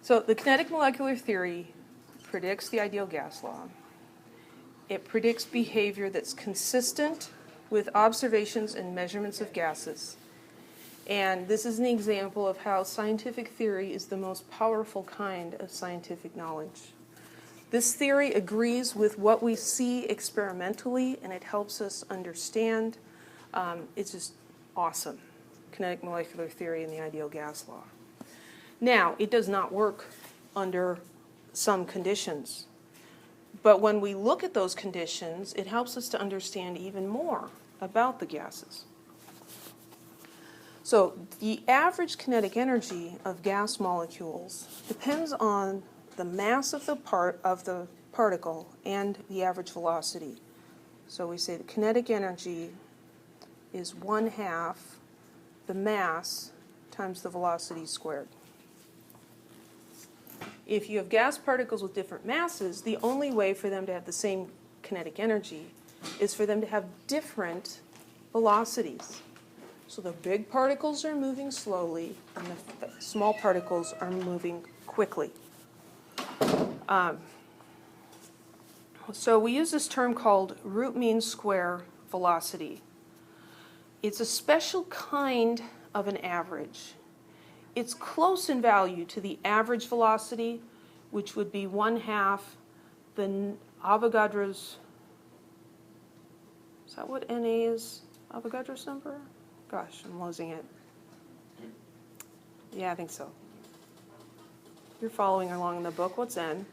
So the kinetic molecular theory predicts the ideal gas law. It predicts behavior that's consistent with observations and measurements of gases. And this is an example of how scientific theory is the most powerful kind of scientific knowledge. This theory agrees with what we see experimentally, and it helps us understand. It's just awesome, kinetic molecular theory and the ideal gas law. Now, it does not work under some conditions. But when we look at those conditions, it helps us to understand even more about the gases. So the average kinetic energy of gas molecules depends on the mass of the particle and the average velocity. So we say the kinetic energy is 1/2 the mass times the velocity squared. If you have gas particles with different masses, the only way for them to have the same kinetic energy is for them to have different velocities. So the big particles are moving slowly, and the small particles are moving quickly. So we use this term called root mean square velocity. It's a special kind of an average. It's close in value to the average velocity, which would be 1/2 the Avogadro's. Is that what NA is? Avogadro's number? Gosh, I'm losing it. Yeah, I think so. You're following along in the book. What's N?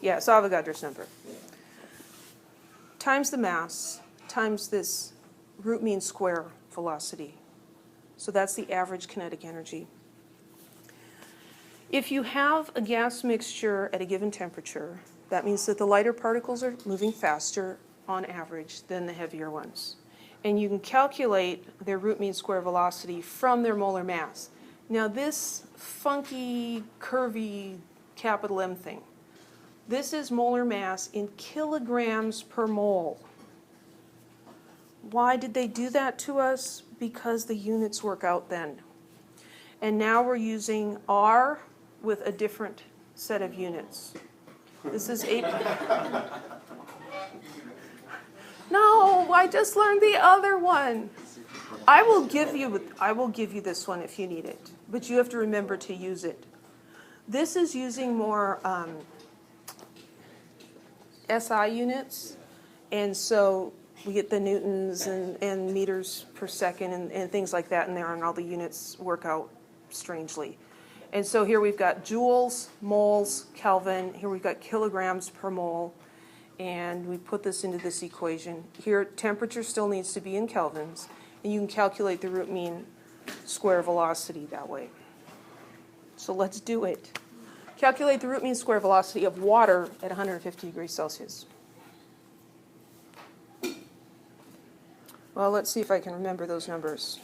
Yeah, it's Avogadro's number. Times the mass, times this root mean square velocity. So that's the average kinetic energy. If you have a gas mixture at a given temperature, that means that the lighter particles are moving faster on average than the heavier ones. And you can calculate their root mean square velocity from their molar mass. Now this funky, curvy capital M thing, this is molar mass in kilograms per mole. Why did they do that to us? Because the units work out then. And now we're using R with a different set of units. This is 8. No, I just learned the other one. I will give you this one if you need it, but you have to remember to use it. This is using more SI units, and so we get the newtons and meters per second and things like that in there, and all the units work out strangely. And so here we've got joules, moles, Kelvin. Here we've got kilograms per mole. And we put this into this equation. Here, temperature still needs to be in kelvins. And you can calculate the root mean square velocity that way. So let's do it. Calculate the root mean square velocity of water at 150 degrees Celsius. Well, let's see if I can remember those numbers.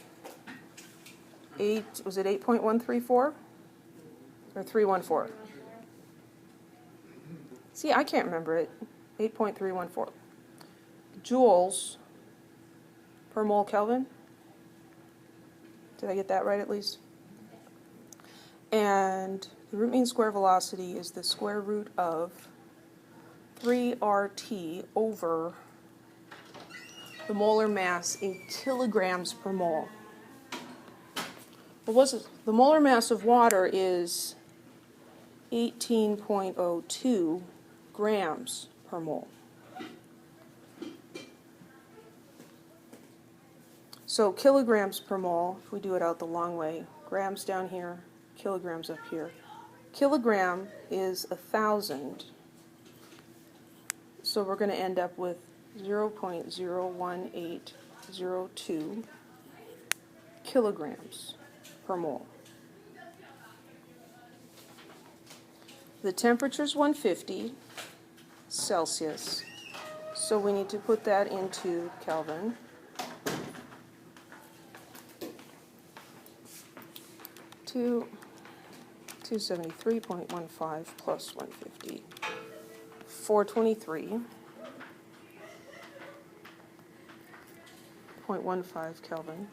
Was it 8.134 or 314? See, I can't remember it. 8.314. Joules per mole Kelvin. Did I get that right at least? And the root mean square velocity is the square root of 3RT over the molar mass in kilograms per mole. The molar mass of water is 18.02 grams per mole. So kilograms per mole, if we do it out the long way, grams down here, kilograms up here. Kilogram is 1,000. So we're going to end up with 0.01802 kilograms per mole. The temperature is 150 Celsius, so we need to put that into Kelvin. To 273.15 plus 150, 423.15 Kelvin.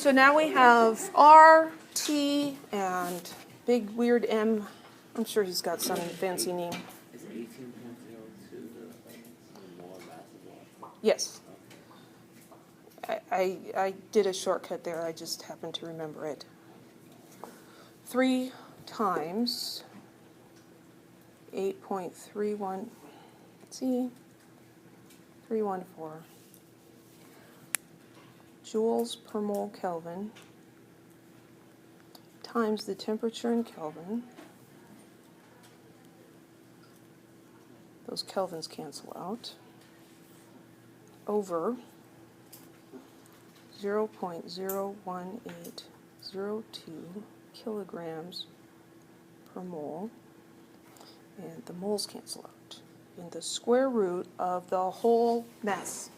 So now we have R, T, and big weird M. I'm sure he's got some fancy name. Is 18.02 the more basketball? Yes. I did a shortcut there. I just happened to remember it. 3 times 8.31, see, 314 joules per mole Kelvin times the temperature in Kelvin. Those Kelvins cancel out. Over 0.01802 kilograms per mole, and the moles cancel out, in the square root of the whole mess.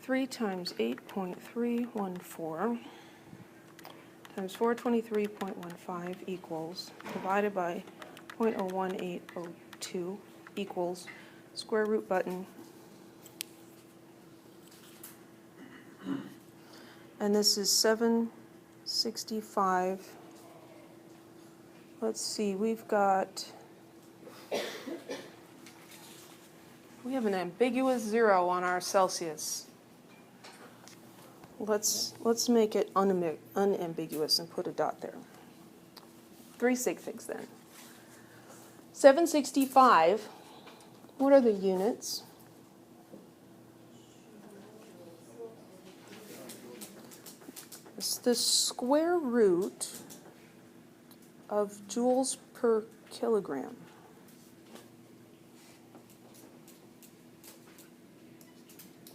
3 times 8.314 times 423.15 equals, divided by 0.01802 equals, square root button, and this is 765. Let's see, we have an ambiguous 0 on our Celsius. Let's make it unambiguous and put a dot there. 3 sig figs then. 765, what are the units? It's the square root of joules per kilogram.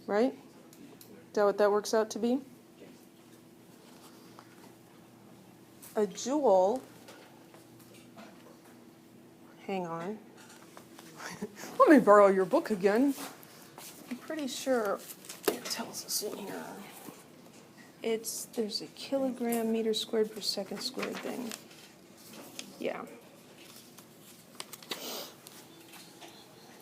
Right? Is that what that works out to be? A joule, hang on. Let me borrow your book again. I'm pretty sure it tells us in here. There's a kilogram meter squared per second squared thing. Yeah.